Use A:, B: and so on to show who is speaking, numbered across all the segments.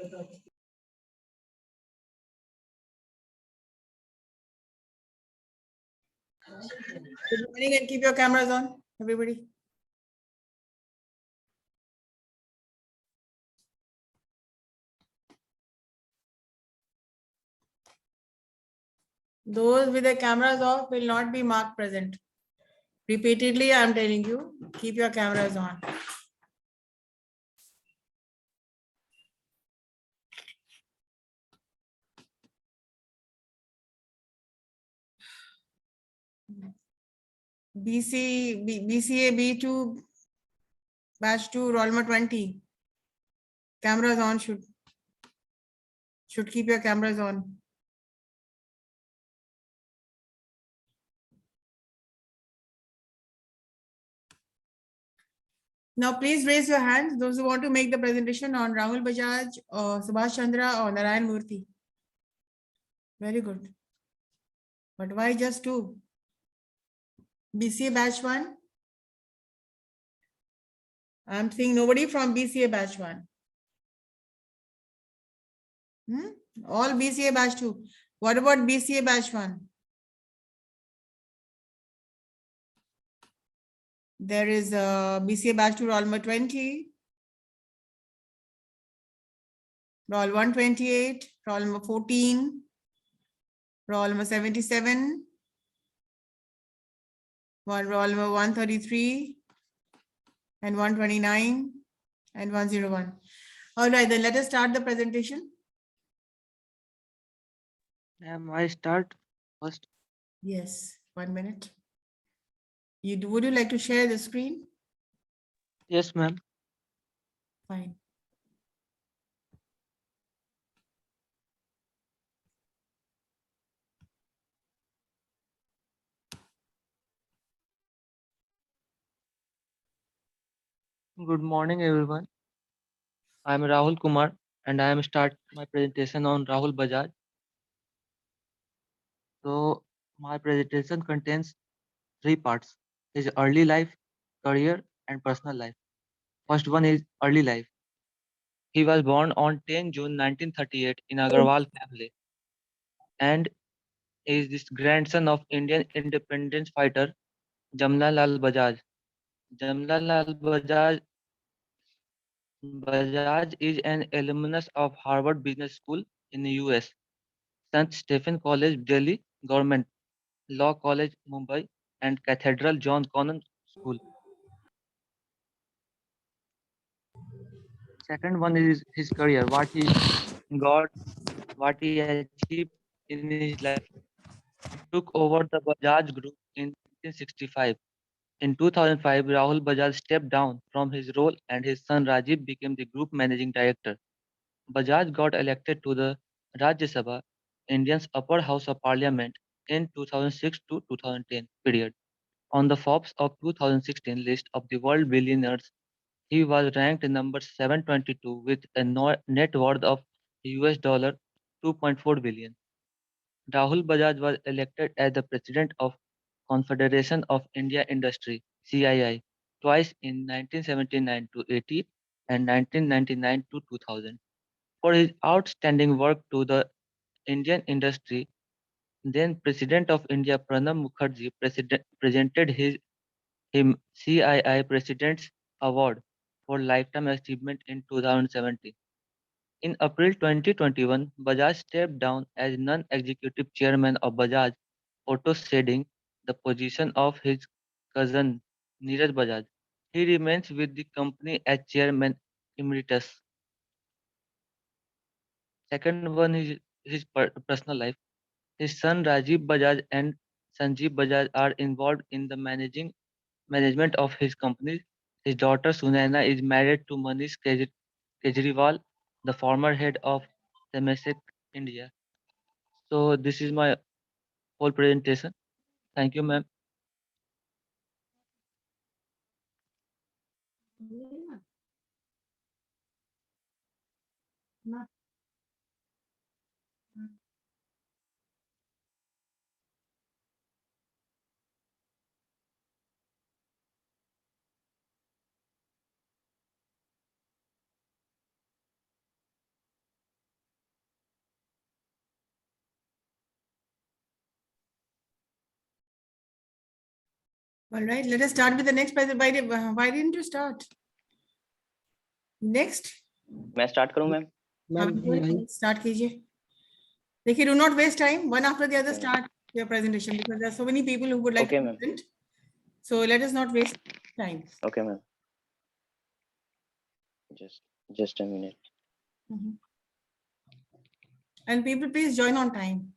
A: Good morning and keep your cameras on, everybody. Those with their cameras off will not be marked present. Repeatedly, I am telling you, keep your cameras on. BCA B2 batch 2 roll number 20. Cameras on, should keep your cameras on. Now please raise your hands, those who want to make the presentation on Rahul Bajaj or Subhash Chandra or Narayan Murthy. Very good. But why just two? BCA batch 1. I'm seeing nobody from BCA batch 1. All BCA batch 2. What about BCA batch 1? There is a BCA batch 2 roll number 20, roll 128, roll number 14, roll number 77, roll number 133, and 129, and 101. All right, then let us start the presentation.
B: I start first.
A: Yes, 1 minute. Would you like to share the screen?
B: Yes, ma'am.
A: Fine.
B: Good morning, everyone. I am Rahul Kumar, and I am start my presentation on Rahul Bajaj. So, my presentation contains 3 parts: his early life, career, and personal life. First one is early life. He was born on 10 June 1938 in Agarwal family, and is this grandson of Indian independence fighter Jamnalal Bajaj. Jamnalal Bajaj is an alumnus of Harvard Business School in the US, St. Stephen College, Delhi, Government Law College, Mumbai, and Cathedral John Connon School. Second one is his career, what he got, what he achieved in his life. He took over the Bajaj Group in 1965. In 2005, Rahul Bajaj stepped down from his role and his son Rajiv became the group managing director. Bajaj got elected to the Rajya Sabha, India's upper house of parliament, in 2006 to 2010 period. On the Forbes of 2016 list of the world billionaires, he was ranked number 722 with a net worth of US dollar 2.4 billion. Rahul Bajaj was elected as the president of Confederation of India Industry (CII) twice in 1979 to 80 and 1999 to 2000 for his outstanding work to the Indian industry. Then President of India Pranab Mukherjee presented him CII President's Award for Lifetime Achievement in 2017. In April 2021, Bajaj stepped down as non-executive chairman of Bajaj Auto ceding the position of his cousin Neeraj Bajaj. He remains with the company as chairman emeritus. Second one is his personal life. His son Rajiv Bajaj and Sanjeev Bajaj are involved in the management of his company. His daughter Sunaina is married to Manish Kejriwal, the former head of CIMAGE India. So this is my whole presentation. Thank you, ma'am.
A: All right, let us start with the next presentation. Why didn't you start? Next.
C: मैं start करूं ma'am?
A: Start कीजिए. देखिए, do not waste time. One after the other,
C: Okay.
A: start your presentation because there are so many people who would like
C: Okay,
A: to
C: ma'am.
A: present. So let us not waste time.
C: Okay, ma'am. Just a minute.
A: And people, please join on time.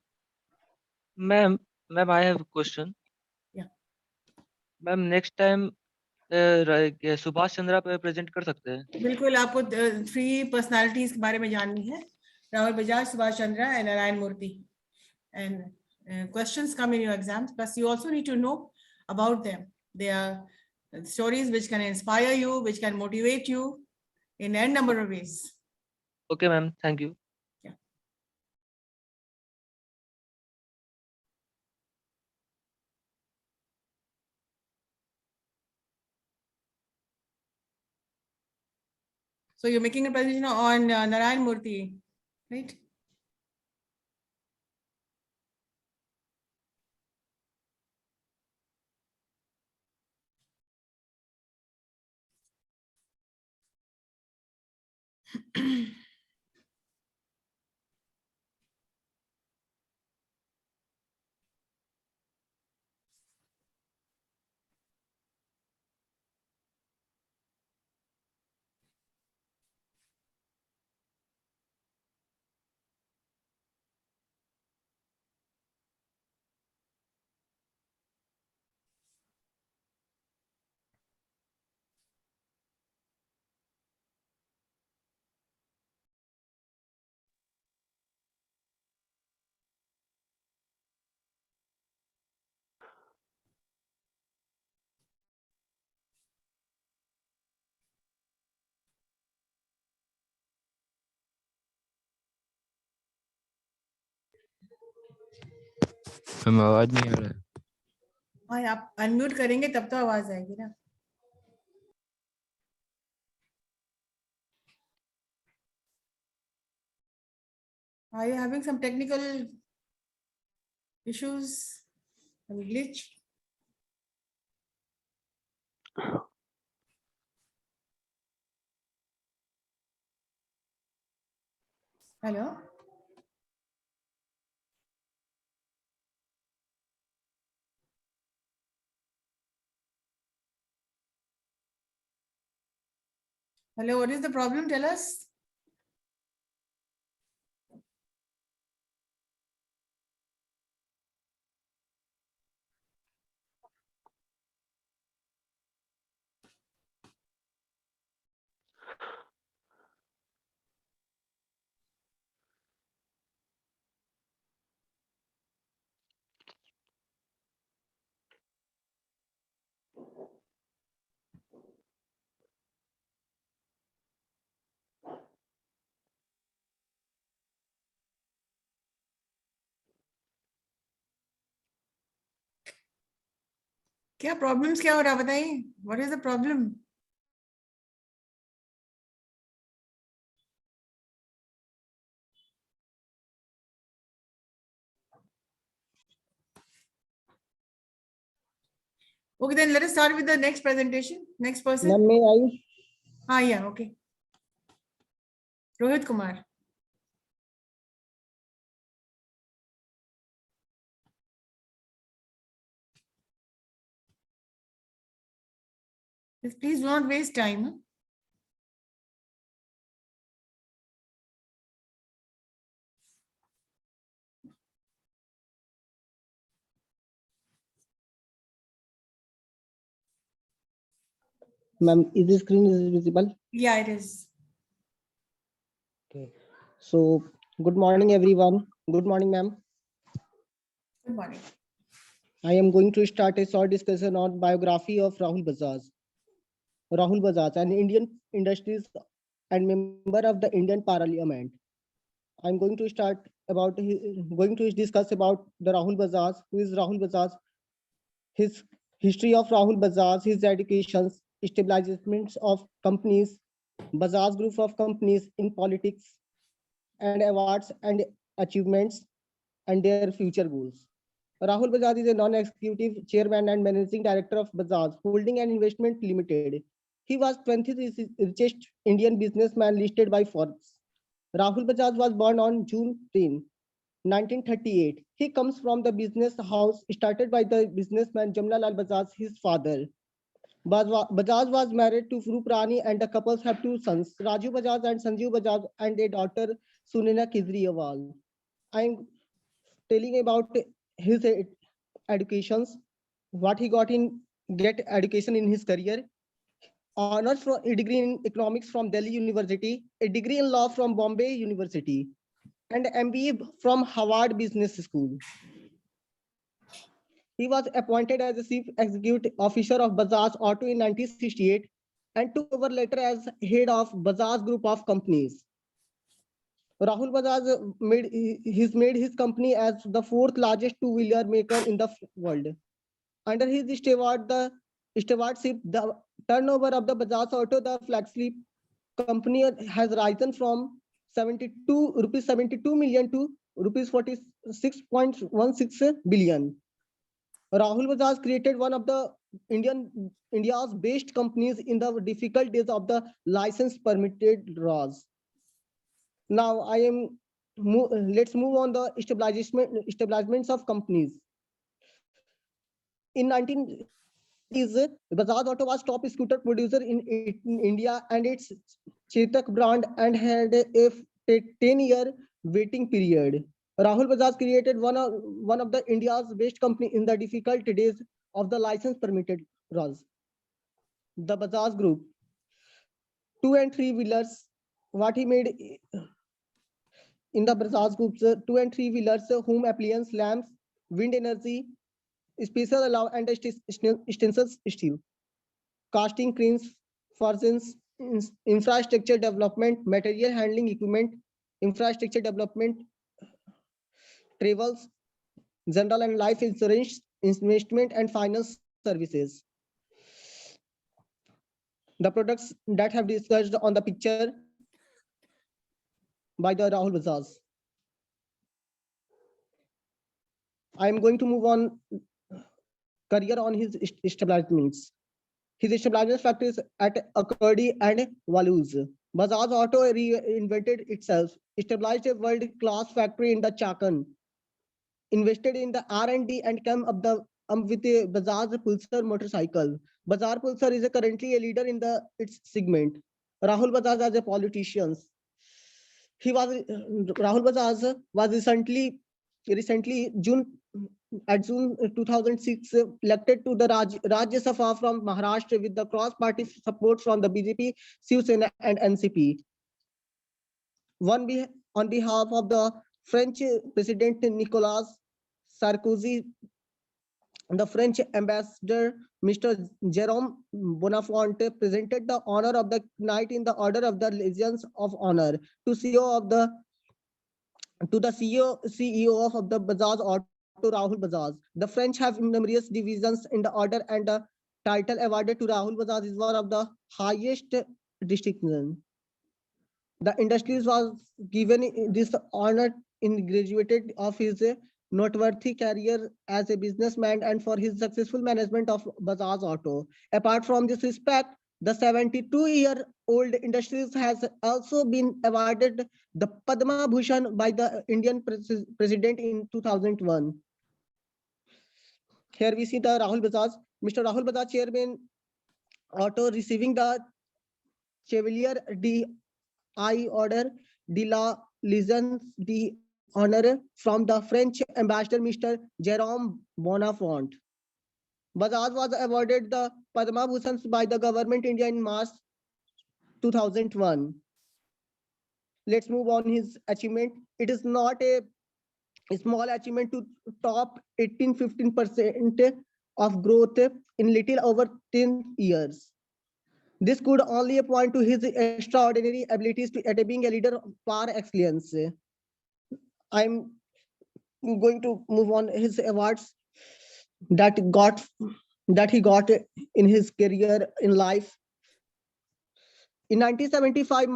B: Ma'am, I have a question.
A: Yeah.
B: Ma'am, next time Subhash Chandra पे present कर सकते हैं?
A: बिल्कुल, आपको 3 personalities के बारे में जाननी है. Rahul Bajaj, Subhash Chandra and Narayan Murthy. And questions come in your exams, plus you also need to know about them. They are stories which can inspire you, which can motivate you in n number of ways.
B: Okay, ma'am. Thank you. So you're making a presentation on Narayan Murthy, right?
D: हम आवाज नहीं आ रहा है.
A: हाँ, आप unmute करेंगे तब तो आवाज आएगी ना. Are you having some technical issues? Some glitch? Hello? Hello, what is the problem? Tell us. क्या problems क्या हो रहा बताइए? What is the problem? Okay, then let us start with the next presentation. Next person.
E: Ma'am, may I?
A: Ah, yeah, okay. Rohit Kumar. Please do not waste time. Huh?
E: Ma'am, is the screen is visible?
A: Yeah, it is.
E: Okay. So, good morning, everyone. Good morning, ma'am.
A: Good morning.
E: I am going to start a short discussion on biography of Rahul Bajaj. Rahul Bajaj, an Indian industries and member of the Indian Parliament. I'm going to discuss about the Rahul Bajaj. Who is Rahul Bajaj? His history of Rahul Bajaj, his educations, establishments of companies, Bajaj Group of companies in politics, and awards and achievements, and their future goals. Rahul Bajaj is a non-executive chairman and managing director of Bajaj Holding and Investment Limited. He was 20th richest Indian businessman listed by Forbes. Rahul Bajaj was born on June 10, 1938. He comes from the business house started by the businessman Jamnalal Bajaj, his father. Bajaj was married to Frup Rani and the couples have two sons, Raju Bajaj and Sanjeev Bajaj, and a daughter, Sunena Kejriwal. I'm telling about his educations, what he got in get education in his career. Honors from a degree in economics from Delhi University, a degree in law from Bombay University, and MBA from Harvard Business School. He was appointed as the chief executive officer of Bajaj Auto in 1968 and took over later as head of Bajaj Group of Companies. Rahul Bajaj made his company as the fourth largest two-wheeler maker in the world. Under his stewardship, the turnover of the Bajaj Auto, the flagship company, has risen from 72 million to rupees 46.16 billion. Rahul Bajaj created one of the India's best companies in the difficult days of the license permitted laws. Now let's move on the establishments of companies. In 1980s, Bajaj Auto was top scooter producer in India and its Chetak brand and had a 10-year waiting period. Rahul Bajaj created one of the India's best company in the difficult days of the license permitted laws. The Bajaj Group, 2 and 3 wheelers, what he made in the Bajaj Group's 2 and 3 wheelers, home appliance, lamps, wind energy, special allow and stencil steel, casting cranes, forgings, infrastructure development, material handling equipment, infrastructure development, travels, general and life insurance, investment and finance services. The products that have discussed on the picture by the Rahul Bajaj. I am going to move on career on his establishments. His establishment factories at Enquiry and Vaduz. Bajaj Auto reinvented itself, established a world-class factory in the Chakan, invested in the R&D and came up with a Bajaj Pulsar motorcycle. Bajaj Pulsar is currently a leader in its segment. Rahul Bajaj as a politician. Rahul Bajaj was recently June 2006 elected to the Rajya Sabha from Maharashtra with the cross-party support from the BJP, Shiv Sena and NCP. On behalf of the French President Nicolas Sarkozy, the French ambassador Mr. Jerome Bonaparte presented the honor of the knight in the order of the Legions of Honor to the CEO of the Bajaj Auto, Rahul Bajaj. The French have numerous divisions in the order, and the title awarded to Rahul Bajaj is one of the highest distinctions. The industries was given this honor in graduated of his noteworthy career as a businessman and for his successful management of Bajaj Auto. Apart from this respect, the 72-year-old industries has also been awarded the Padma Bhushan by the Indian President in 2001. Here we see the Rahul Bajaj, Mr. Rahul Bajaj, Chairman Auto, receiving the Chevalier d'I Order de la Légion d'Honneur from the French ambassador Mr. Jerome Bonaparte. Bajaj was awarded the Padma Bhushan by the government India in March 2001. Let's move on his achievement. It is not a small achievement to top 15% of growth in little over 10 years. This could only point to his extraordinary abilities at being a leader par excellence. I'm going to move on his awards that he got in his career in life. In 1975,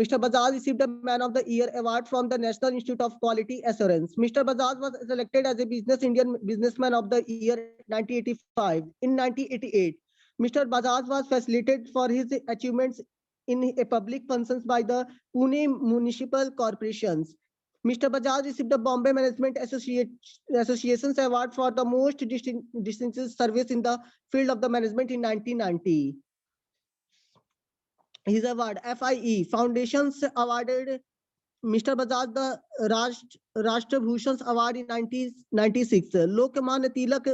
E: Mr. Bajaj received the Man of the Year award from the National Institute of Quality Assurance. Mr. Bajaj was selected as a Indian Businessman of the Year 1985. In 1988, Mr. Bajaj was facilitated for his achievements in a public functions by the Pune Municipal Corporations. Mr. Bajaj received the Bombay Management Association's award for the most distinguished service in the field of the management in 1990. His award, FIE Foundations awarded Mr. Bajaj the Rashtra Bhushan Award in 1996. Lokmanya Tilak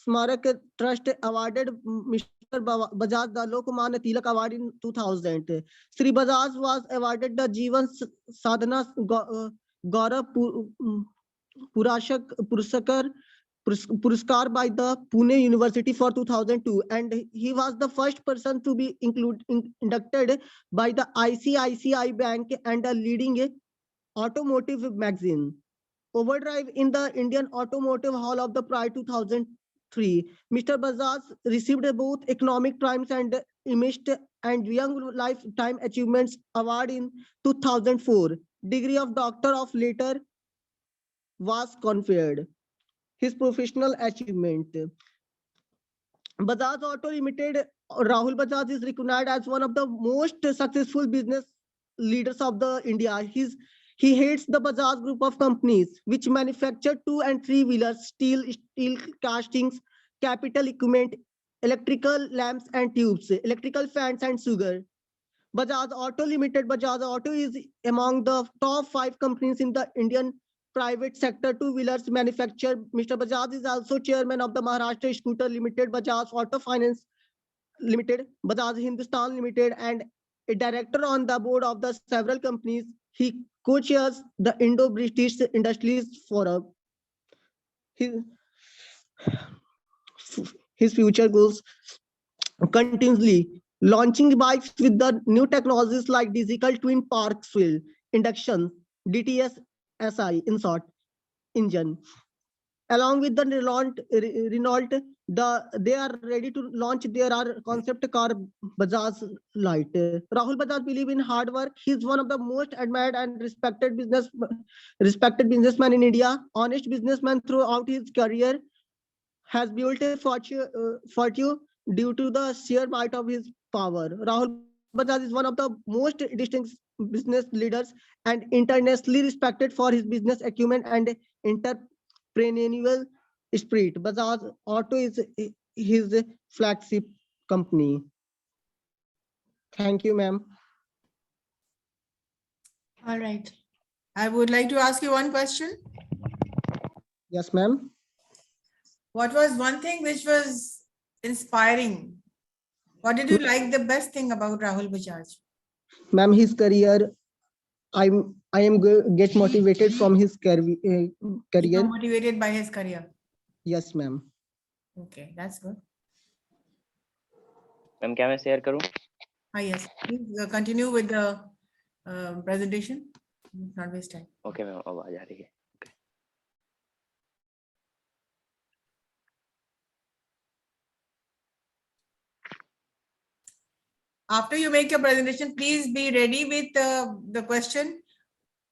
E: Smarak Trust awarded Mr. Bajaj the Lokmanya Tilak Award in 2000. Sri Bajaj was awarded the Jeevan Sadhana Gaurav Puraskar by the Pune University for 2002, and he was the first person to be inducted by the ICICI Bank and a leading automotive magazine. Overdrive in the Indian Automotive Hall of the Pride 2003. Mr. Bajaj received both Economic Times and Image and Young Lifetime Achievements Award in 2004. Degree of Doctor of Later was conferred. His professional achievement. Bajaj Auto Limited, Rahul Bajaj is recognized as one of the most successful business leaders of the India. He heads the Bajaj Group of companies which manufacture 2 and 3 wheelers, steel castings, capital equipment, electrical lamps and tubes, electrical fans and sugar. Bajaj Auto Limited, Bajaj Auto is among the top 5 companies in the Indian private sector two-wheelers manufacturer. Mr. Bajaj is also chairman of the Maharashtra Scooter Limited, Bajaj Auto Finance Limited, Bajaj Hindustan Limited, and a director on the board of the several companies. He co-chairs the Indo-British Industries Forum. His future goals continuously launching bikes with the new technologies like digital twin Parksville induction, DTS SI in short engine. Along with the Renault, they are ready to launch their concept car Bajaj Light. Rahul Bajaj believe in hard work. He is one of the most admired and respected businessman in India. Honest businessman throughout his career, has built a fortune due to the sheer might of his power. Rahul Bajaj is one of the most distinguished business leaders and internationally respected for his business acumen and entrepreneurial spirit. Bajaj Auto is his flagship company. Thank you, ma'am.
A: All right. I would like to ask you one question.
E: Yes, ma'am.
A: What was one thing which was inspiring? What did you like the best thing about Rahul Bajaj?
E: Ma'am, his career, I am get motivated from his career.
A: You are motivated by his career.
E: Yes, ma'am.
A: Okay, that's good.
C: Ma'am क्या मैं share करूं?
A: Yes, please continue with the presentation. Not waste time.
C: Okay ma'am, आवाज आ रही है.
A: After you make your presentation, please be ready with the question.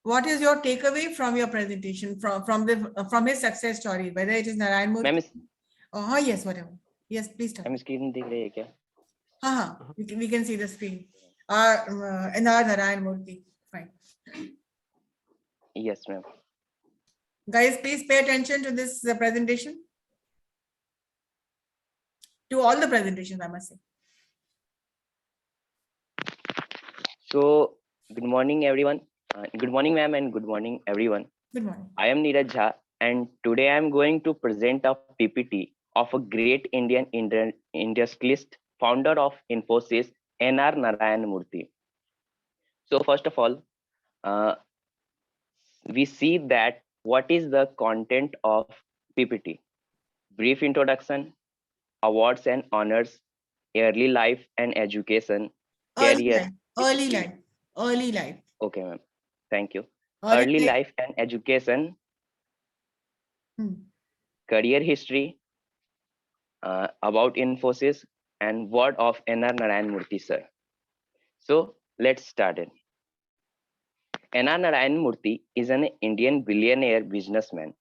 A: What is your takeaway from your presentation, from his success story, whether it is Narayan Murthy?
C: Ma'am
A: Yes, whatever. Yes, please start.
C: Ma'am screen दिख रही है क्या?
A: We can see the screen. Narayan Murthy. Fine.
C: Yes, ma'am.
A: Guys, please pay attention to this presentation. To all the presentations, I must say.
C: So, good morning, everyone. Good morning, ma'am, and good morning, everyone.
A: Good morning.
C: I am Neeraj Jha, and today I am going to present a PPT of a great Indian industrialist, founder of Infosys, N.R. Narayan Murthy. So, first of all, we see that what is the content of PPT. Brief introduction, awards and honors, early life and education, career.
A: Early life.
C: Okay, ma'am. Thank you. Early life and education, career history, about Infosys, and word of N.R. Narayan Murthy, sir. So let's start it. N.R. Narayan Murthy is an Indian billionaire businessman.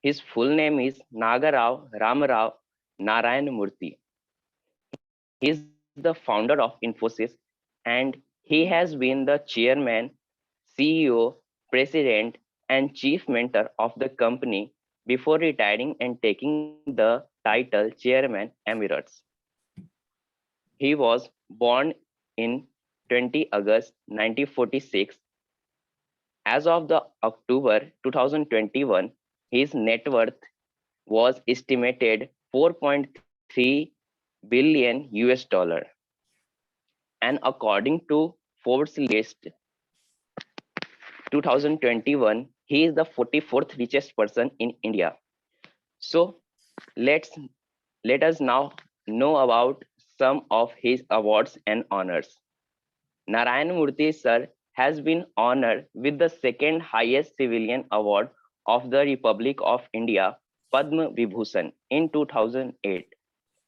C: His full name is Nagarao Ramarao Narayan Murthy. He is the founder of Infosys and he has been the chairman, CEO, president, and chief mentor of the company before retiring and taking the title Chairman Emirates. He was born in 20 August 1946. As of the October 2021, his net worth was estimated 4.3 billion US dollar. And according to Forbes list 2021, he is the 44th richest person in India. So let's let us now know about some of his awards and honors. Narayan Murthy sir has been honored with the second highest civilian award of the Republic of India, Padma Vibhushan in 2008,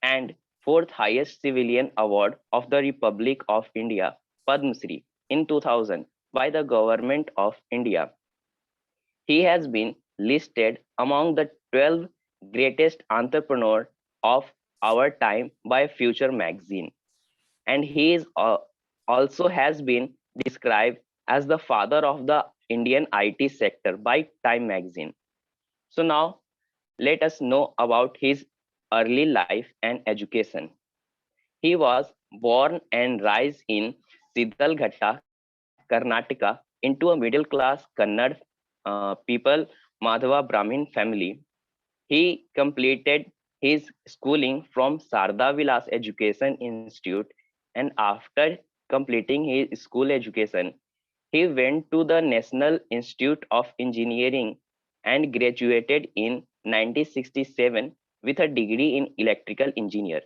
C: and fourth highest civilian award of the Republic of India, Padma Shri in 2000 by the Government of India. He has been listed among the 12 greatest entrepreneurs of our time by Future magazine, and he is also has been described as the father of the Indian IT sector by Time magazine. So now let us know about his early life and education. He was born and raised in Siddhalghatta, Karnataka, into a middle class Kannada people Madhava Brahmin family. He completed his schooling from Sarda Vilas Education Institute, and after completing his school education, he went to the National Institute of Engineering and graduated in 1967 with a degree in electrical engineer.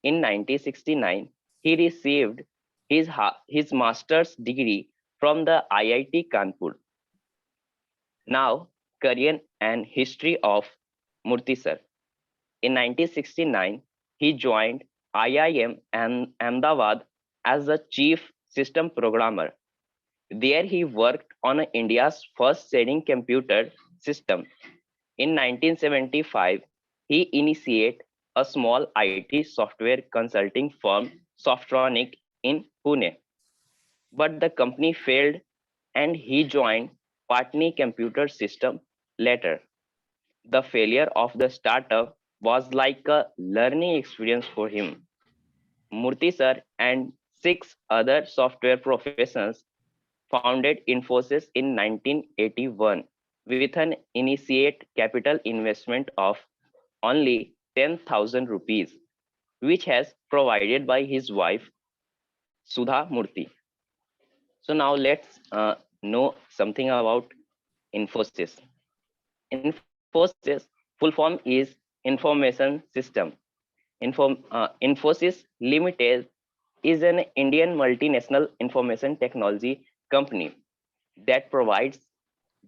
C: In 1969, he received his master's degree from the IIT Kanpur. Now, career and history of Murthy sir. In 1969, he joined IIM and Ahmedabad as the chief system programmer. There he worked on India's first shading computer system. In 1975, he initiated a small IT software consulting firm, Softronic, in Pune. But the company failed and he joined Patna Computer System later. The failure of the startup was like a learning experience for him. Murthy sir and 6 other software professionals founded Infosys in 1981 with an initiate capital investment of only 10,000 rupees, which has provided by his wife Sudha Murthy. So now let's know something about Infosys. Infosys full form is Information System. Infosys Limited is an Indian multinational information technology company that provides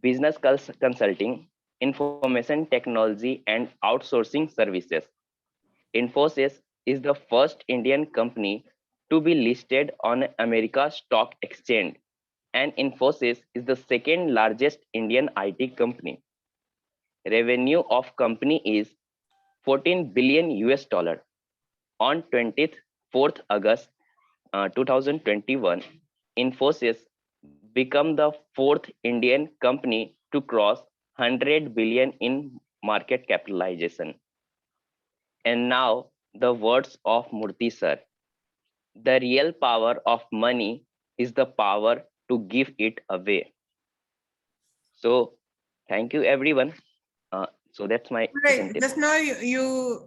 C: business consulting, information technology, and outsourcing services. Infosys is the first Indian company to be listed on America's stock exchange, and Infosys is the second largest Indian IT company. Revenue of company is 14 billion US dollar. On 24th August 2021, Infosys became the fourth Indian company to cross 100 billion in market capitalization. And now the words of Murthy sir. The real power of money is the power to give it away. So thank you everyone. So that's my
A: Right.
C: presentation.
A: Just now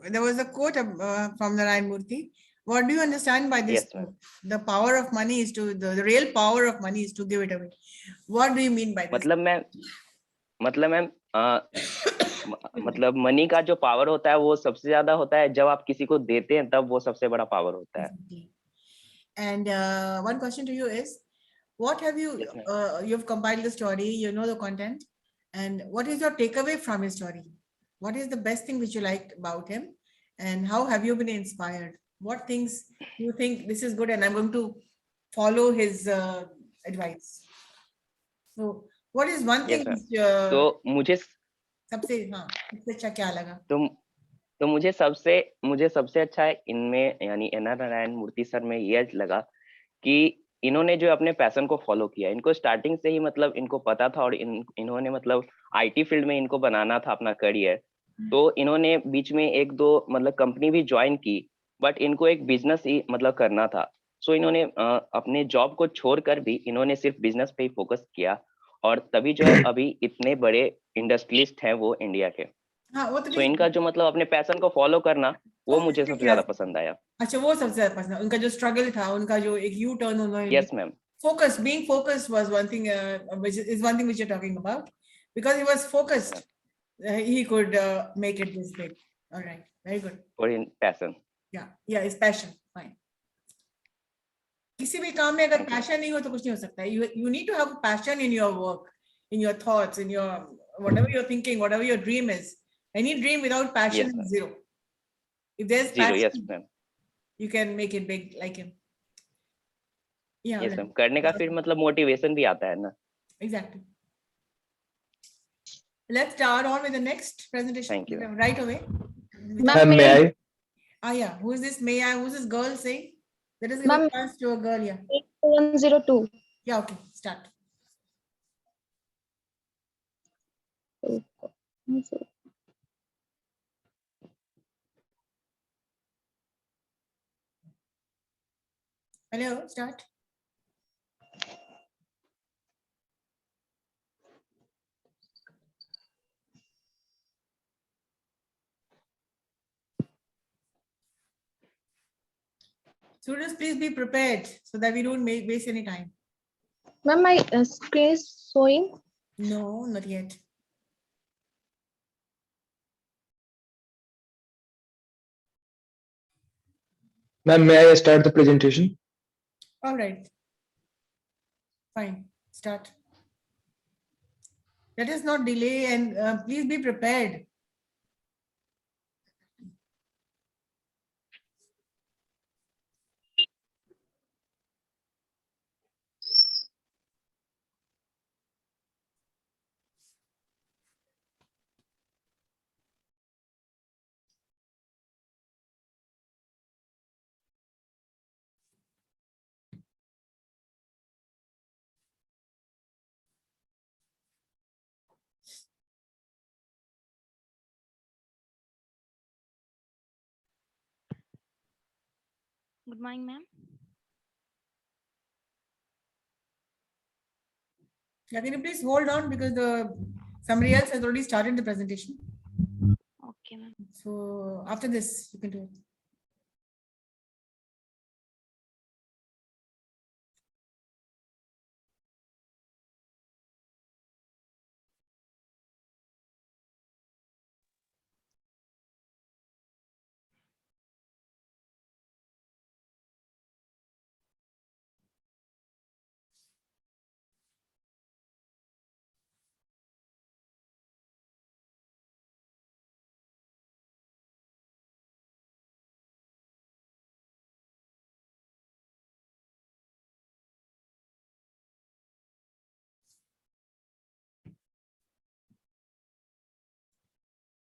A: there was a quote from Narayan Murthy. What do you understand by this
C: Yes, ma'am.
A: quote? The power of money is the real power of money is to give it away. What do you mean by this?
C: मतलब ma'am मतलब money का जो power होता है वो सबसे ज्यादा होता है जब आप किसी को देते हैं तब वो सबसे बड़ा पावर होता है.
A: And one question to you is, what have you
C: Yes,
A: you've compiled the story, you know the content, and what is your takeaway from his story? What is the best thing which you liked about him, and how have you been inspired? What things you think this is good and I'm going to follow his advice. So, what is one
C: Yes,
A: thing
C: ma'am.
A: which
C: तो मुझे
A: सबसे हाँ सबसे अच्छा क्या लगा?
C: तो मुझे सबसे अच्छा है इनमें यानी एन.आर. नारायण मूर्ति सर में ये लगा कि इन्होंने जो अपने पैशन को फॉलो किया, इनको स्टार्टिंग से ही मतलब इनको पता था और इन्होंने मतलब आईटी फील्ड में इनको बनाना था अपना करियर। तो इन्होंने बीच में एक दो मतलब कंपनी भी ज्वाइन की, बट इनको एक बिजनेस ही मतलब करना था। सो इन्होंने अपने जॉब को छोड़कर भी इन्होंने सिर्फ बिजनेस पे ही फोकस किया, और तभी जो है अभी इतने बड़े इंडस्ट्रियलिस्ट हैं वो इंडिया के।
A: हाँ वो तो
C: सो इनका जो मतलब अपने पैशन को फॉलो करना, वो मुझे सबसे ज्यादा पसंद आया।
A: अच्छा वो सबसे ज्यादा पसंद, उनका जो स्ट्रगल था, उनका जो एक यू टर्न उन्होंने
C: yes ma'am.
A: focus, being focused was one thing, which is one thing which you're talking about, because he was focused, he could make it this big. All right, very good.
C: और इन passion,
A: Yeah, his passion, fine. किसी भी काम में अगर passion नहीं हो तो कुछ नहीं हो सकता. You need to have passion in your work, in your thoughts, in your whatever you're thinking, whatever your dream is. Any dream without passion
C: Yes,
A: is
C: ma'am.
A: zero. If there's
C: zero. Yes
A: passion,
C: ma'am.
A: you can make it big like him. Yeah,
C: yes
A: right.
C: Ma'am, करने का फिर मतलब motivation भी आता है ना।
A: Exactly. Let's start on with the next presentation.
C: Thank you.
A: Right away.
F: Ma'am, may I?
A: Yeah. Who is this? May I? Who's this girl saying? Let us give
F: Ma'am.
A: a chance to a girl. Yeah.
F: 102.
A: Yeah. Okay. Start. Hello. Start. Students, please be prepared so that we don't waste any time.
F: Ma'am, my screen is showing.
A: No, not yet.
D: Ma'am, may I start the presentation?
A: All right. Fine. Start. Let us not delay, and please be prepared.
G: Good morning, ma'am.
A: Yeah, can you please hold on because somebody else has already started the presentation.
G: Okay, ma'am.
A: So after this, you can do it.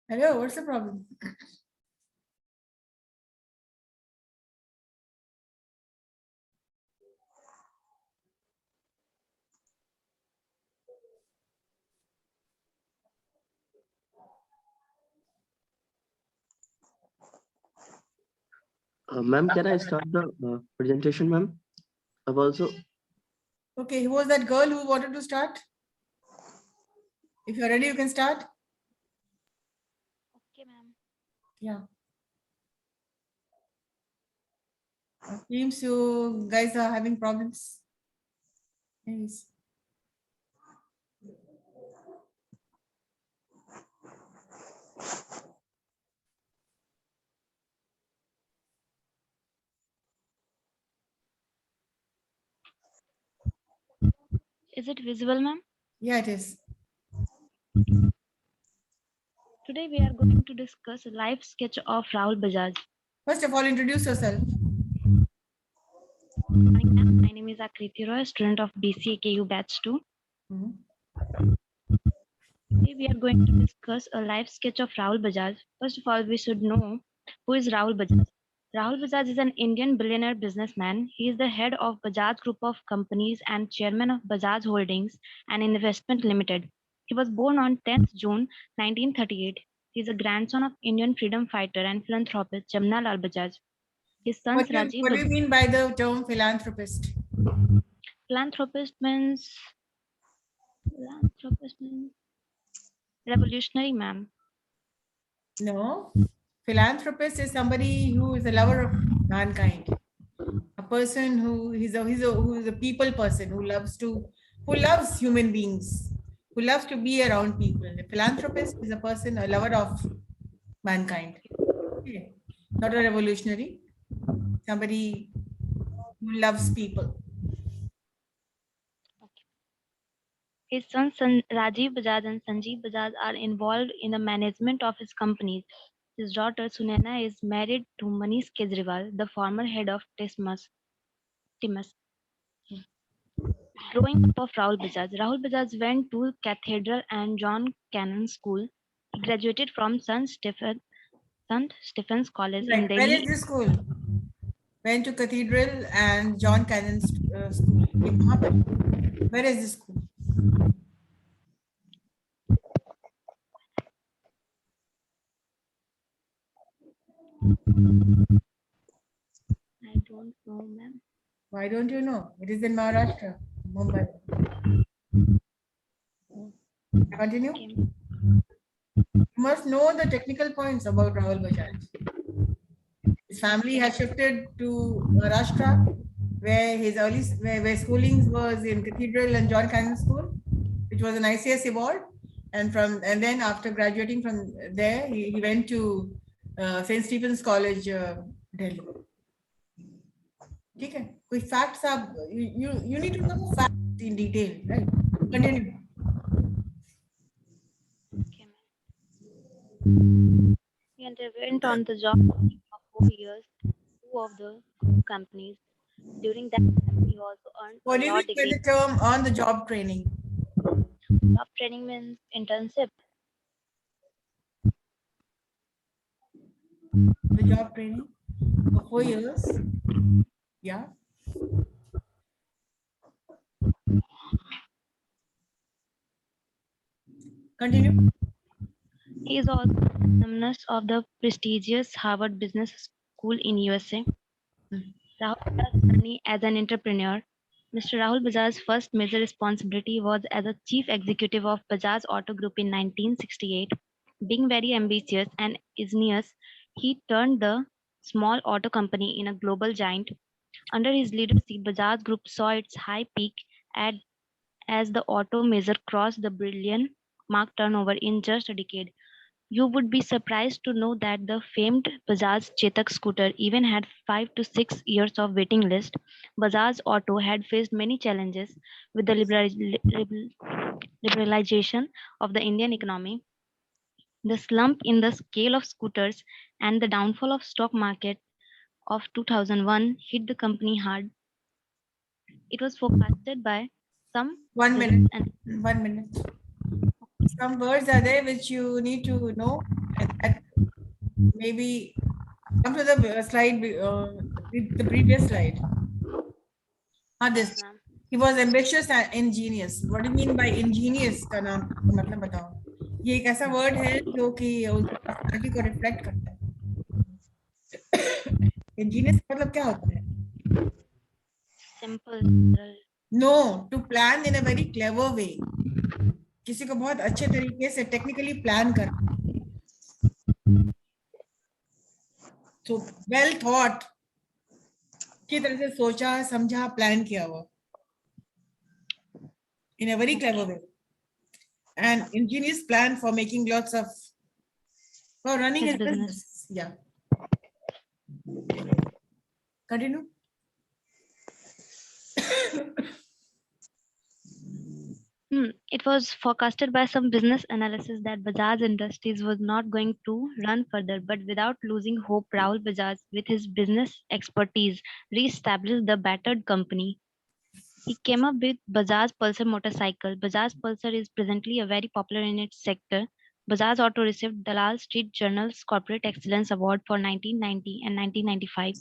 A: Hello, what's the problem?
H: Ma'am, can I start the presentation, ma'am? I've also.
A: Okay, who was that girl who wanted to start? If you're ready, you can start.
G: Okay, ma'am.
A: Yeah. Seems you guys are having problems. Anyways.
G: Is it visible, ma'am?
A: Yeah, it is.
G: Today we are going to discuss a life sketch of Rahul Bajaj.
A: First of all, introduce yourself.
G: morning, ma'am. My name is Akriti Roy, student of BCA KU Batch 2.
A: Mhm.
G: Today we are going to discuss a life sketch of Rahul Bajaj. First of all, we should know who is Rahul Bajaj. Rahul Bajaj is an Indian billionaire businessman. He is the head of Bajaj Group of Companies and chairman of Bajaj Holdings and Investment Limited. He was born on 10th June 1938. He is a grandson of Indian freedom fighter and philanthropist Jamna Lal Bajaj. His sons Rajiv
A: What do you mean by the term philanthropist?
G: philanthropist means revolutionary, ma'am.
A: No. Philanthropist is somebody who is a lover of mankind. A person who who is a people person who loves human beings, who loves to be around people. A philanthropist is a person, a lover of mankind. Okay. Not a revolutionary. Somebody who loves people.
G: His sons Rajiv Bajaj and Sanjeev Bajaj are involved in the management of his companies. His daughter Sunena is married to Manish Kejriwal, the former head of Timas. Growing up of Rahul Bajaj. Rahul Bajaj went to Cathedral and John Cannon School. He graduated from St. Stephen's College in
A: Right. Where is
G: Delhi.
A: this school? Went to Cathedral and John Cannon School. ये कहाँ पर? Where is this school?
G: I don't know, ma'am.
A: Why don't you know? It is in Maharashtra, Mumbai. Continue.
G: Okay.
A: You must know the technical points about Rahul Bajaj. His family has shifted to Maharashtra, where his where schooling was in Cathedral and John Cannon School, which was an ICS award. And then after graduating from there, he went to St. Stephen's College, Delhi. ठीक है कोई facts आप you need to know facts in detail, right? Continue.
G: Okay, ma'am. He underwent on the job training for 4 years, two of the group companies. During that time, he also earned
A: What
G: a
A: do you
G: law
A: mean by
G: degree.
A: the term on the job training?
G: Job training means internship.
A: The job training for 4 years. Yeah. Continue.
G: He is also an alumnus of the prestigious Harvard Business School in USA. Rahul Bajaj's journey as an entrepreneur. Mr. Rahul Bajaj's first major responsibility was as a chief executive of Bajaj Auto Group in 1968. Being very ambitious and ingenious, he turned the small auto company in a global giant. Under his leadership, Bajaj Group saw its high peak as the auto major crossed the billion mark turnover in just a decade. You would be surprised to know that the famed Bajaj Chetak scooter even had 5 to 6 years of waiting list. Bajaj Auto had faced many challenges with the liberalization of the Indian economy, the slump in the scale of scooters, and the downfall of stock market of 2001 hit the company hard. It was forecasted by some
A: 1 minute.
G: and
A: 1 minute. Some words are there which you need to know. And maybe come to the slide, the previous slide. This.
G: ma'am.
A: He was ambitious and ingenious. What do you mean by ingenious? का नाम मतलब बताओ. ये एक ऐसा word है जो कि उनकी personality को reflect करता है. Ingenious मतलब क्या होता है?
G: Simple.
A: No, to plan in a very clever way. किसी को बहुत अच्छे तरीके से technically plan करना. So well thought. की तरह से सोचा, समझा, plan किया हुआ. In a very clever way. And ingenious plan for making lots of, for running his business. Yeah. Continue.
G: It was forecasted by some business analysis that Bajaj Industries was not going to run further, but without losing hope, Rahul Bajaj, with his business expertise, re-established the battered company. He came up with Bajaj Pulsar motorcycle. Bajaj Pulsar is presently a very popular in its sector. Bajaj Auto received Dalal Street Journal's Corporate Excellence Award for 1990 and 1995.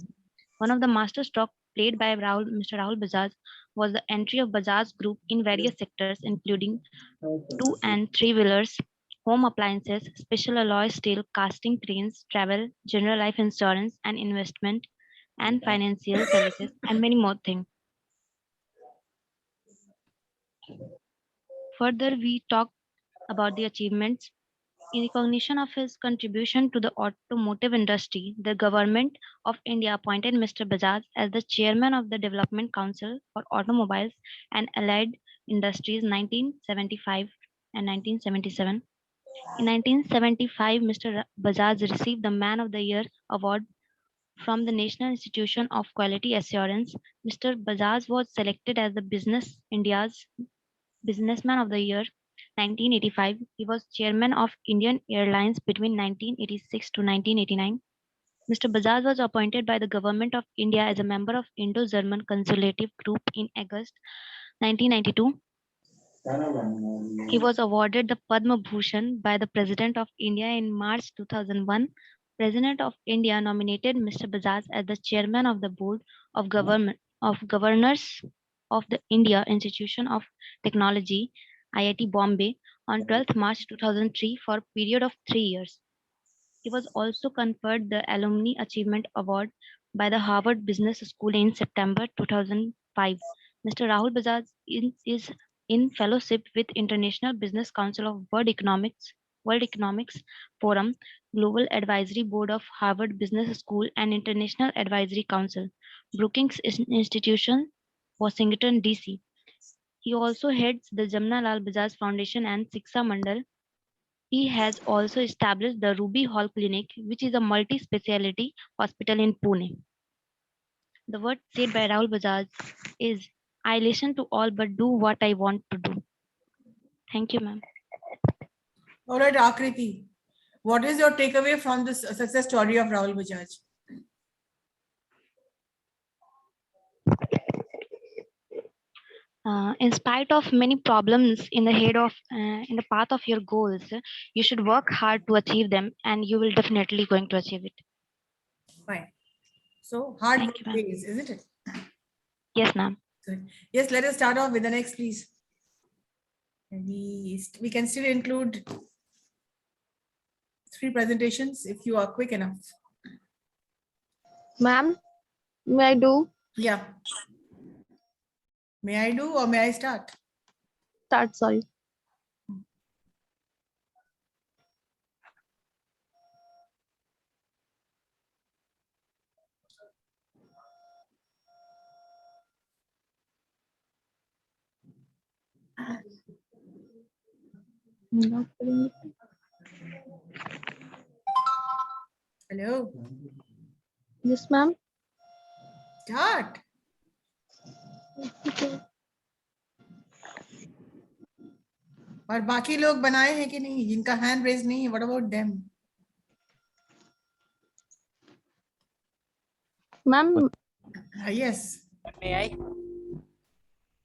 G: One of the masterstroke played by Mr. Rahul Bajaj was the entry of Bajaj Group in various sectors, including two and three wheelers, home appliances, special alloy steel, casting cranes, travel, general life insurance, and investment and financial services, and many more things. Further, we talk about the achievements. In recognition of his contribution to the automotive industry, the Government of India appointed Mr. Bajaj as the chairman of the Development Council for Automobiles and Allied Industries 1975 and 1977. In 1975, Mr. Bajaj received the Man of the Year award from the National Institution of Quality Assurance. Mr. Bajaj was selected as the Business India's Businessman of the Year 1985. He was chairman of Indian Airlines between 1986 to 1989. Mr. Bajaj was appointed by the Government of India as a member of Indo-German Consultative Group in August 1992. He was awarded the Padma Bhushan by the President of India in March 2001. President of India nominated Mr. Bajaj as the chairman of the Board of Governors of the India Institution of Technology, IIT Bombay, on 12th March 2003 for a period of 3 years. He was also conferred the Alumni Achievement Award by the Harvard Business School in September 2005. Mr. Rahul Bajaj is in fellowship with International Business Council of World Economics Forum, Global Advisory Board of Harvard Business School, and International Advisory Council, Brookings Institution, Washington, D.C. He also heads the Jamna Lal Bajaj Foundation and Shiksha Mandal. He has also established the Ruby Hall Clinic, which is a multi-speciality hospital in Pune. The word said by Rahul Bajaj is, I listen to all but do what I want to do. Thank you, ma'am.
A: All right, Akriti, what is your takeaway from this success story of Rahul Bajaj?
G: In spite of many problems in the path of your goals, you should work hard to achieve them, and you will definitely going to achieve it.
A: Fine. So hard
G: Thank
A: work
G: you, ma'am.
A: pays, isn't it?
G: Yes, ma'am.
A: Good. Yes, let us start off with the next, please. And we can still include 3 presentations if you are quick enough.
F: Ma'am, may I do?
A: Yeah. May I do or may I start?
F: Start, sorry.
A: Hello.
F: Yes, ma'am.
A: Start. और बाकी लोग बनाए हैं कि नहीं जिनका hand raise नहीं है what about them
F: Ma'am,
A: yes
I: May I?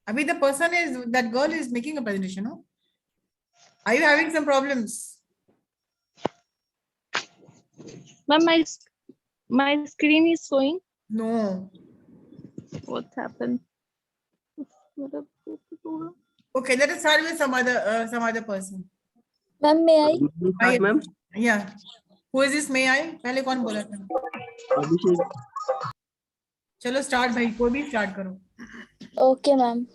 A: abhi the person is that girl is making a presentation, no? Are you having some problems?
F: ma'am, my screen is showing.
A: No.
F: What happened?
A: Okay, let us start with some other person.
F: Ma'am, may I?
H: Start, ma'am.
A: Yeah. Who is this? May I? पहले कौन बोला था?
H: Abhishek.
A: चलो start भाई कोई भी start करो.
F: Okay, ma'am.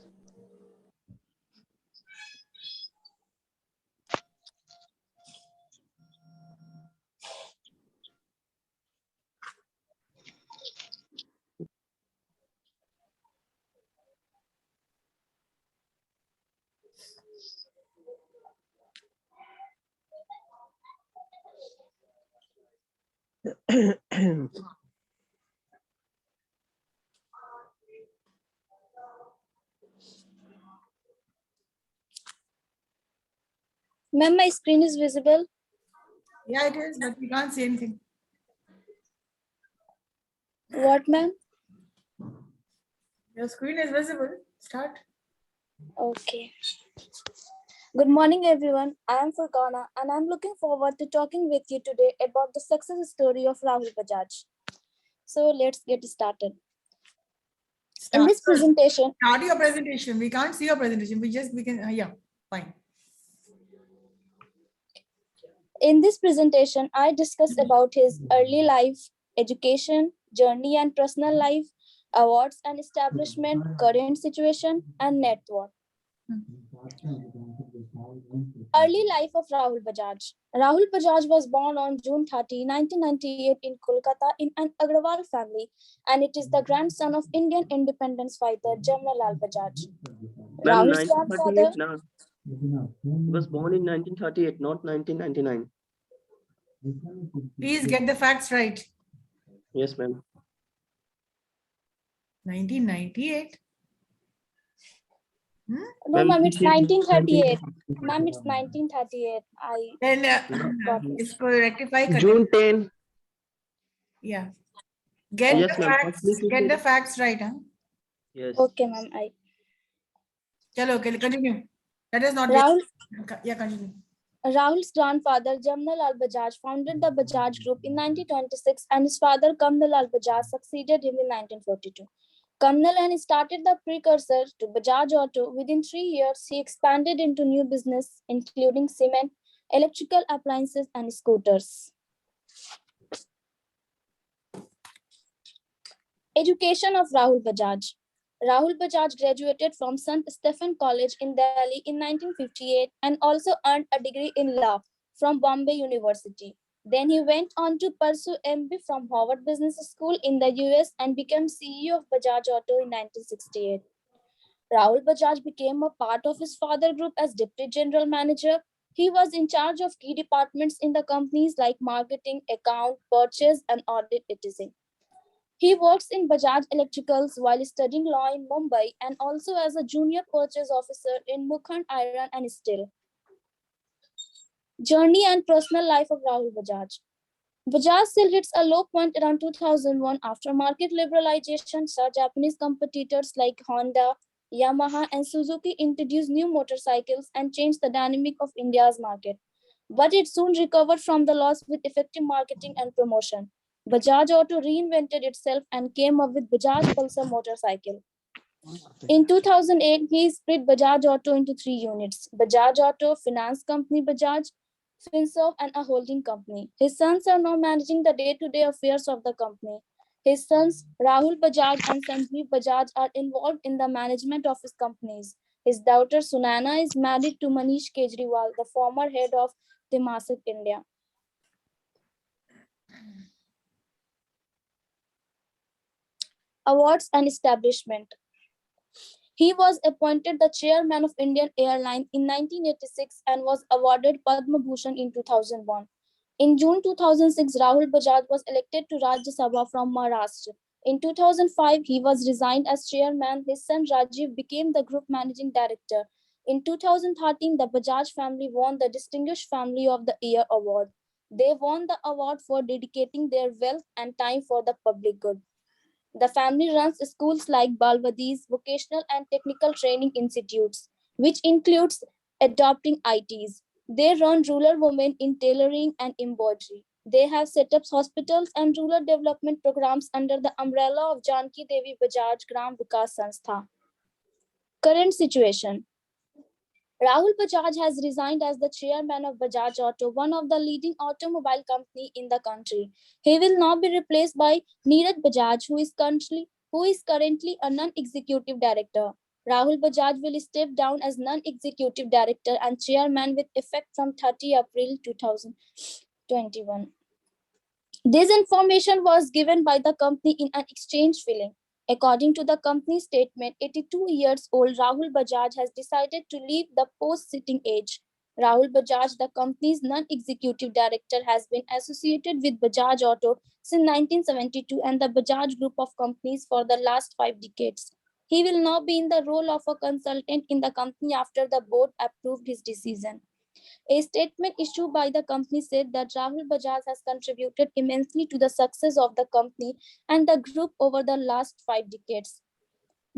F: Ma'am, my screen is visible.
A: Yeah, it is, but we can't see anything.
F: What, ma'am?
A: Your screen is visible. Start.
F: Okay. Good morning, everyone. I am Furqana, and I'm looking forward to talking with you today about the success story of Rahul Bajaj. So let's get started. In this presentation,
A: Start your presentation. We can't see your presentation. We can, yeah, fine.
F: In this presentation, I discuss about his early life, education, journey and personal life, awards and establishment, current situation, and net worth. Early life of Rahul Bajaj. Rahul Bajaj was born on June 30, 1998 in Kolkata in an Agrawal family, and it is the grandson of Indian independence fighter Jamna Lal Bajaj.
H: Ma'am,
F: Rahul's grandfather.
H: 1938 now. He was born in 1938, not 1999.
A: Please get the facts right.
H: Yes, ma'am.
A: 1998.
F: No, ma'am, it's 1938. Ma'am, it's 1938.
A: Then
F: got it.
A: it's for rectify.
H: June 10.
A: Yeah. Get
H: Yes,
A: the
H: ma'am.
A: facts. Get the facts right, huh?
H: Yes.
F: Okay, ma'am.
A: Chalo, okay, continue. That is not
F: Rahul,
A: yeah, continue.
F: Rahul's grandfather, Jamna Lal Bajaj, founded the Bajaj Group in 1926, and his father, Kamna Lal Bajaj, succeeded him in 1942. Kamna Lal started the precursor to Bajaj Auto. Within 3 years, he expanded into new business, including cement, electrical appliances, and scooters. Education of Rahul Bajaj. Rahul Bajaj graduated from St. Stephen College in Delhi in 1958 and also earned a degree in law from Bombay University. Then he went on to pursue MBA from Harvard Business School in the US and became CEO of Bajaj Auto in 1968. Rahul Bajaj became a part of his father group as Deputy General Manager. He was in charge of key departments in the companies like marketing, account, purchase, and audit, etc. He works in Bajaj Electricals while studying law in Mumbai and also as a junior purchase officer in Mukhand Iron and Steel. Journey and personal life of Rahul Bajaj. Bajaj still hits a low point around 2001 after market liberalization. Saw Japanese competitors like Honda, Yamaha, and Suzuki introduced new motorcycles and changed the dynamic of India's market. But it soon recovered from the loss with effective marketing and promotion. Bajaj Auto reinvented itself and came up with Bajaj Pulsar motorcycle. In 2008, he split Bajaj Auto into 3 units: Bajaj Auto, Finance Company Bajaj, Finserv, and a holding company. His sons are now managing the day-to-day affairs of the company. His sons, Rahul Bajaj and Sanjeev Bajaj, are involved in the management of his companies. His daughter Sunana is married to Manish Kejriwal, the former head of Temasek India. Awards and establishment. He was appointed the chairman of Indian Airlines in 1986 and was awarded Padma Bhushan in 2001. In June 2006, Rahul Bajaj was elected to Rajya Sabha from Maharashtra. In 2005, he was resigned as chairman. His son Rajiv became the group managing director. In 2013, the Bajaj family won the Distinguished Family of the Year award. They won the award for dedicating their wealth and time for the public good. The family runs schools like Balwadis, vocational and technical training institutes, which includes adopting ITs. They run rural women in tailoring and embroidery. They have set up hospitals and rural development programs under the umbrella of Janki Devi Bajaj Gram Vikas Sanstha. Current situation. Rahul Bajaj has resigned as the chairman of Bajaj Auto, one of the leading automobile company in the country. He will now be replaced by Neeraj Bajaj, who is currently a non-executive director. Rahul Bajaj will step down as non-executive director and chairman with effect from 30 April 2021. This information was given by the company in an exchange filing. According to the company statement, 82 years old Rahul Bajaj has decided to leave the post-sitting age. Rahul Bajaj, the company's non-executive director, has been associated with Bajaj Auto since 1972 and the Bajaj Group of companies for the last 5 decades. He will now be in the role of a consultant in the company after the board approved his decision. A statement issued by the company said that Rahul Bajaj has contributed immensely to the success of the company and the group over the last 5 decades.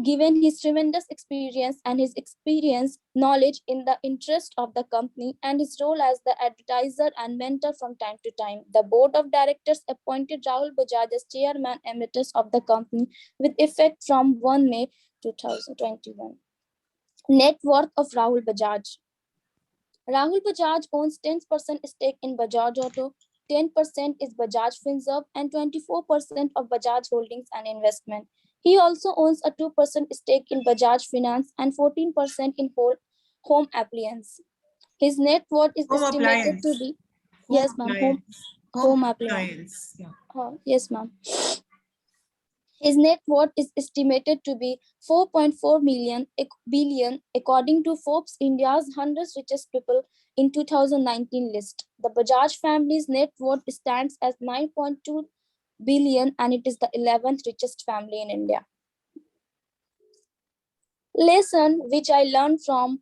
F: Given his tremendous experience and his experience knowledge in the interest of the company and his role as the advertiser and mentor from time to time, the board of directors appointed Rahul Bajaj as chairman emeritus of the company with effect from 1 May 2021. Net worth of Rahul Bajaj. Rahul Bajaj owns 10% stake in Bajaj Auto, 10% is Bajaj Finserv, and 24% of Bajaj Holdings and Investment. He also owns a 2% stake in Bajaj Finance and 14% in Home Appliance. His net worth is
A: Home
F: estimated to
A: appliance.
F: be,
A: Home
F: yes, ma'am,
A: appliance.
F: home appliance.
A: Yeah.
F: Yes, ma'am. His net worth is estimated to be 4.4 billion according to Forbes India's 100 richest people in 2019 list. The Bajaj family's net worth stands at 9.2 billion and it is the 11th richest family in India. Lesson which I learned from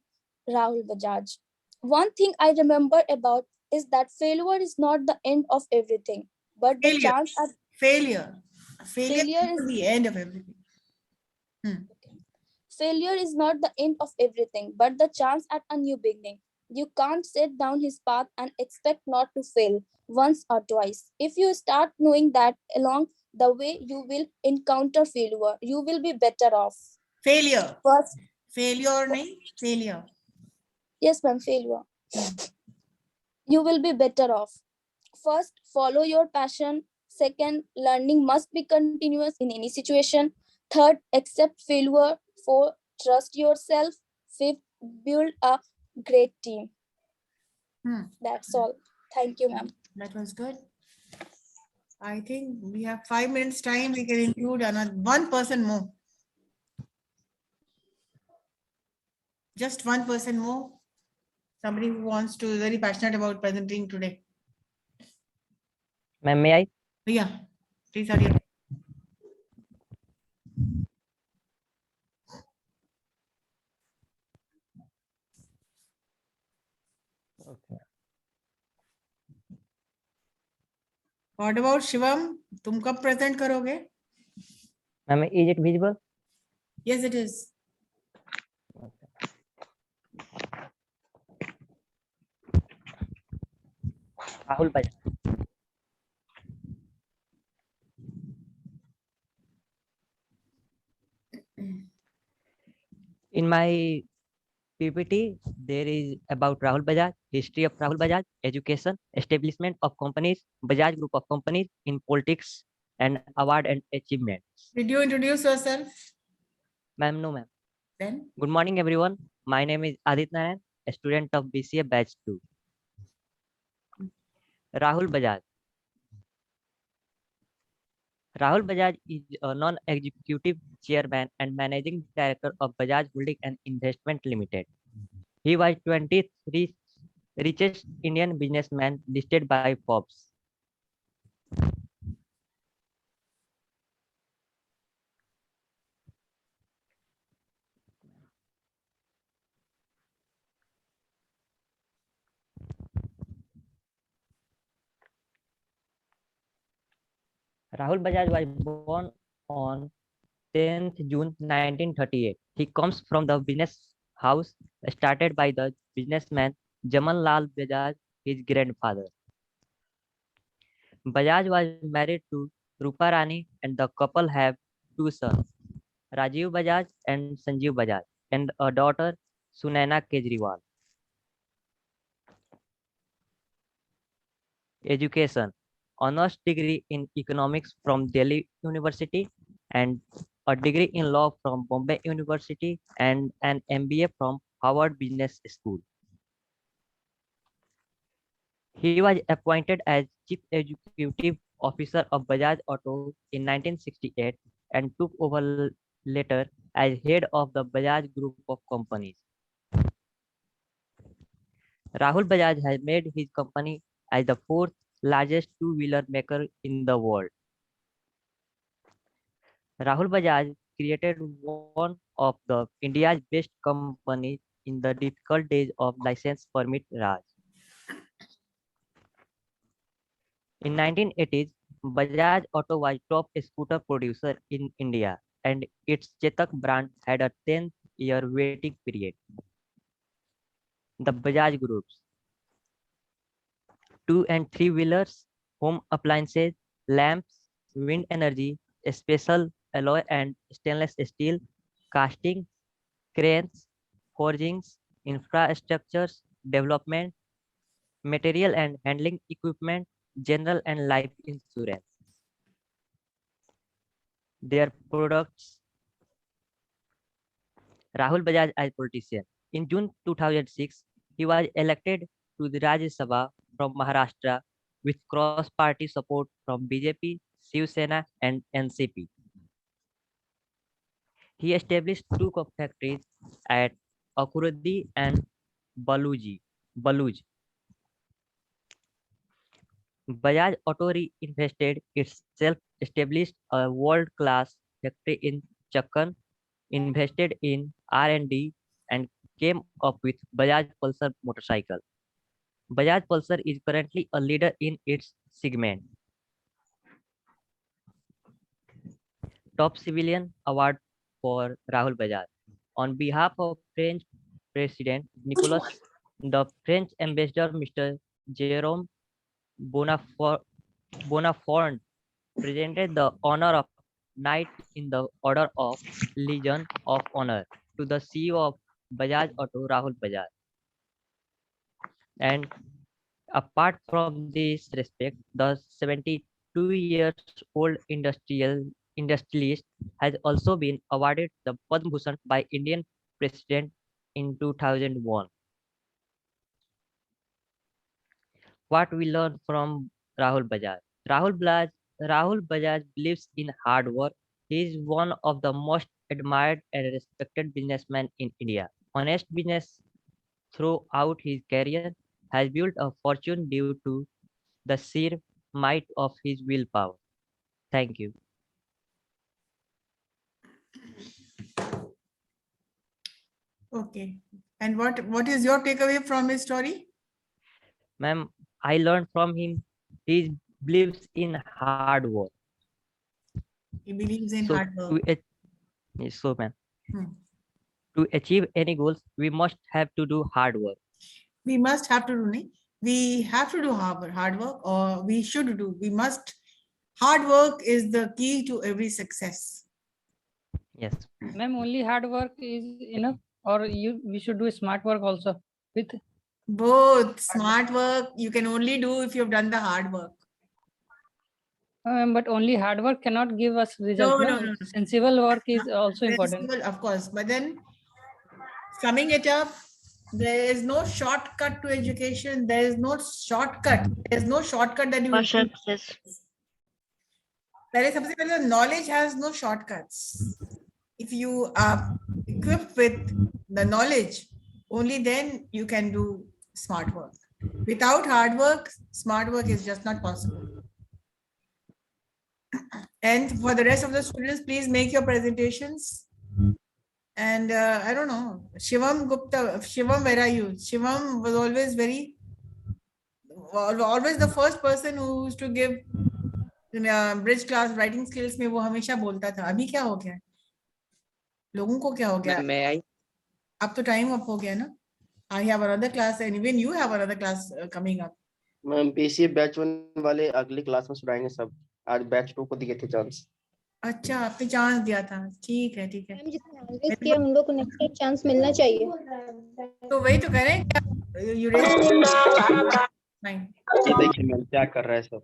F: Rahul Bajaj. One thing I remember about is that failure is not the end of everything, but the
A: Failure.
F: chance at
A: Failure.
F: Failure
A: is
F: is-
A: the end of everything.
F: failure is not the end of everything, but the chance at a new beginning. You can't set down his path and expect not to fail once or twice. If you start knowing that along the way you will encounter failure, you will be better off.
A: Failure.
F: First,
A: Failure, nahi? Failure.
F: yes, ma'am, failure. You will be better off. First, follow your passion. Second, learning must be continuous in any situation. Third, accept failure. Fourth, trust yourself. Fifth, build a great team. That's all. Thank you, ma'am.
A: That was good. I think we have 5 minutes time. We can include another one person more. Just one person more. Somebody who wants to, very passionate about presenting today.
I: Ma'am, may I?
A: Yeah, please hurry up.
I: Okay.
A: What about Shivam? तुम कब present करोगे?
I: Ma'am, is it visible?
A: Yes, it is.
I: Rahul Bajaj. In my PPT, there is about Rahul Bajaj, history of Rahul Bajaj, education, establishment of companies, Bajaj Group of Companies in politics, and award and achievements.
A: Did you introduce yourself?
I: Ma'am, no, ma'am.
A: Then?
I: Good morning, everyone. My name is Aditya Nayan, a student of BCA Batch 2. Rahul Bajaj. Rahul Bajaj is a non-executive chairman and managing director of Bajaj Holding and Investment Limited. He was 20th richest Indian businessman listed by Forbes. Rahul Bajaj was born on 10th June 1938. He comes from the business house started by the businessman Jaman Lal Bajaj, his grandfather. Bajaj was married to Rupa Rani and the couple have two sons, Rajiv Bajaj and Sanjeev Bajaj, and a daughter, Sunaina Kejriwal. Education, honors degree in economics from Delhi University and a degree in law from Bombay University and an MBA from Harvard Business School. He was appointed as Chief Executive Officer of Bajaj Auto in 1968 and took over later as head of the Bajaj Group of Companies. Rahul Bajaj has made his company as the fourth largest two-wheeler maker in the world. Rahul Bajaj created one of the India's best companies in the difficult days of license permit Raj. In 1980s, Bajaj Auto was top scooter producer in India, and its Chetak brand had a 10-year waiting period. The Bajaj groups: 2 and 3 wheelers, home appliances, lamps, wind energy, special alloy and stainless steel, casting, cranes, forgings, infrastructures, development, material and handling equipment, general and life insurance. Their products: Rahul Bajaj as politician. In June 2006, he was elected to the Rajya Sabha from Maharashtra with cross-party support from BJP, Shiv Sena and NCP. He established 2 factories at Akurdi and Baluj. Bajaj Auto reinvested itself, established a world-class factory in Chakan, invested in R&D, and came up with Bajaj Pulsar motorcycle. Bajaj Pulsar is currently a leader in its segment. Top Civilian Award for Rahul Bajaj. On behalf of French President Nicolas, the French Ambassador Mr. Jérôme Bonaparte presented the honor of Knight in the Order of Legion of Honor to the CEO of Bajaj Auto, Rahul Bajaj. And apart from this respect, the 72 years old industrialist has also been awarded the Padma Bhushan by Indian President in 2001. What we learn from Rahul Bajaj? Rahul Bajaj believes in hard work. He is one of the most admired and respected businessmen in India. Honest business throughout his career has built a fortune due to the sheer might of his willpower. Thank you.
A: Okay. And what is your takeaway from his story?
I: Ma'am, I learned from him he believes in hard work.
A: He believes in
I: So,
A: hard work.
I: yes, so ma'am.
A: Hmm.
I: To achieve any goals, we must have to do hard work.
A: We must have to do nahi. We have to do hard work, or we should do. We must. Hard work is the key to every success.
I: Yes.
J: Ma'am, only hard work is enough, or we should do smart work also with
A: Both. Smart work you can only do if you've done the hard work.
J: but only hard work cannot give us result.
A: No.
J: Sensible work is also important.
A: Sensible, of course, but then summing it up, there is no shortcut to education. There is no shortcut. There is no shortcut that you will take. सबसे पहले, knowledge has no shortcuts. If you are equipped with the knowledge, only then you can do smart work. Without hard work, smart work is just not possible. And for the rest of the students, please make your presentations. And I don't know, Shivam Gupta, Shivam, where are you? Shivam was always the first person who used to give bridge class writing skills में वो हमेशा बोलता था. अभी क्या हो गया? लोगों को क्या हो गया? अब तो time up हो गया ना? I have another class, and even you have another class coming up.
H: Ma'am BCA batch 1 वाले अगली क्लास में सुनाएंगे सब. आज बैच 2 को दिए थे चांस.
A: अच्छा, आपने चांस दिया था. ठीक है.
F: मैम जिसने ऑलवेज किया उन लोग को नेक्स्ट टाइम चांस मिलना चाहिए.
A: तो वही तो करें. You
H: ये देखिए मैम क्या कर रहा है सब.